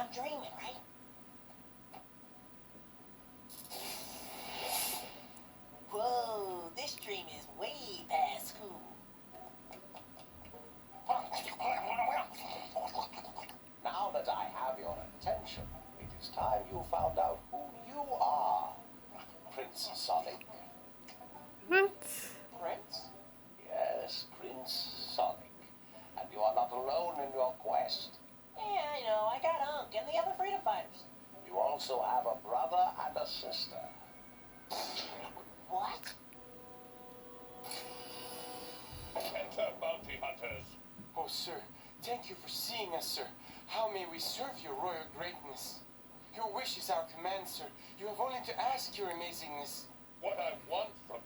I'm dreaming, right? Whoa, this dream is way past cool. Now that I have your attention, it is time you found out who you are, Prince Sonic. What? Prince? Yes, Prince Sonic. And you are not alone in your quest. Yeah, I know, I got Unk and the other freedom fighters. You also have a brother and a sister. What? Enter, bounty hunters. Oh, sir, thank you for seeing us, sir. How may we serve your royal greatness? Your wish is our command, sir. You have only to ask, your amazingness. What I want from